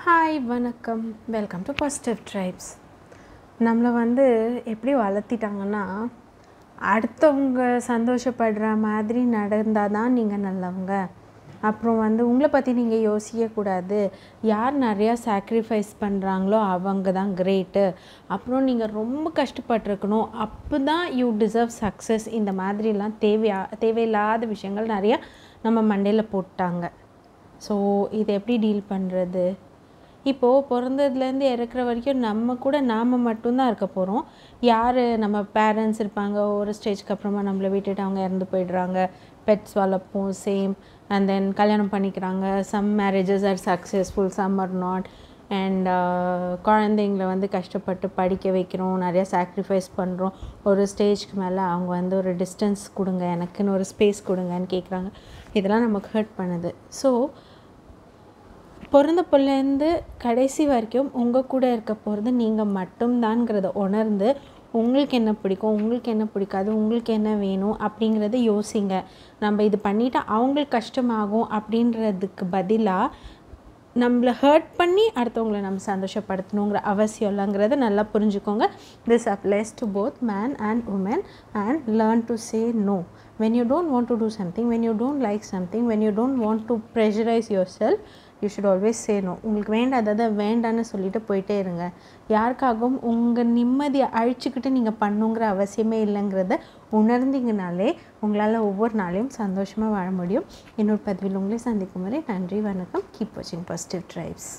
Hi வணக்கம், welcome to positive tribes. நம்மளை எப்படி வளர்த்திட்டாங்கன்னா, அடுத்தவங்க சந்தோஷப்படுற மாதிரி நடந்தால் தான் நீங்கள் நல்லவங்க. அப்புறம் உங்களை பற்றி நீங்கள் யோசிக்கக்கூடாது. யார் நிறையா சாக்ரிஃபைஸ் பண்ணுறாங்களோ அவங்க தான் கிரேட்டு. அப்புறம் நீங்கள் ரொம்ப கஷ்டப்பட்டுருக்கணும், அப்போ தான் யூ டிசர்வ் சக்ஸஸ். இந்த மாதிரிலாம் தேவையில்லாத விஷயங்கள் நிறையா நம்ம மண்டையில் போட்டாங்க. ஸோ இதை எப்படி டீல் பண்ணுறது? இப்போது பிறந்ததுலேருந்து இறக்குற வரைக்கும் நம்ம கூட நாம் மட்டும்தான் இருக்க போகிறோம். யார் நம்ம பேரண்ட்ஸ் இருப்பாங்க, ஒரு ஸ்டேஜ்க்கு அப்புறமா நம்மளை விட்டுட்டு அவங்க இறந்து போயிடுறாங்க. பெட்ஸ் வளர்ப்போம், சேம். அண்ட் தென் கல்யாணம் பண்ணிக்கிறாங்க. Some marriages are successful, some are not. And குழந்தைங்கள கஷ்டப்பட்டு படிக்க வைக்கிறோம், நிறையா சாக்ரிஃபைஸ் பண்ணுறோம். ஒரு ஸ்டேஜ்க்கு மேலே அவங்க ஒரு டிஸ்டன்ஸ் கொடுங்க, எனக்குன்னு ஒரு ஸ்பேஸ் கொடுங்கன்னு கேட்குறாங்க. இதெல்லாம் நமக்கு ஹர்ட் பண்ணுது. ஸோ பிறந்த பிள்ளைலேருந்து கடைசி வரைக்கும் உங்கள் கூட இருக்க போகிறது நீங்கள் மட்டும்தான்ங்கிறத உணர்ந்து, உங்களுக்கு என்ன பிடிக்கும், உங்களுக்கு என்ன பிடிக்காது, உங்களுக்கு என்ன வேணும் அப்படிங்கிறத யோசிங்க. நம்ம இது பண்ணிவிட்டு அவங்களுக்கு கஷ்டமாகும் அப்படின்றதுக்கு பதிலாக நம்மளை ஹர்ட் பண்ணி அடுத்தவங்களை நம்ம சந்தோஷப்படுத்தணுங்கிற அவசியம் இல்லைங்கிறத நல்லா புரிஞ்சுக்கோங்க. This applies to both man and woman. And learn to say no. when you don't want to do something, when you don't like something, when you don't want to pressurize yourself, you should always say no. உங்களுக்கு வேண்டாததை வேண்டான்னு சொல்லிட்டு போயிட்டே இருங்க. யாருக்காகவும் உங்கள் நிம்மதியை அழிச்சுக்கிட்டு நீங்கள் பண்ணுங்கிற அவசியமே இல்லைங்கிறத உணர்ந்தீங்கனாலே உங்களால் ஒவ்வொரு நாளையும் சந்தோஷமாக வாழ முடியும். இன்னொரு பதிவில் உங்களை சந்திக்கும் வரை நன்றி, வணக்கம். கீப் வாட்சிங் பாசிட்டிவ் ட்ரைப்ஸ்.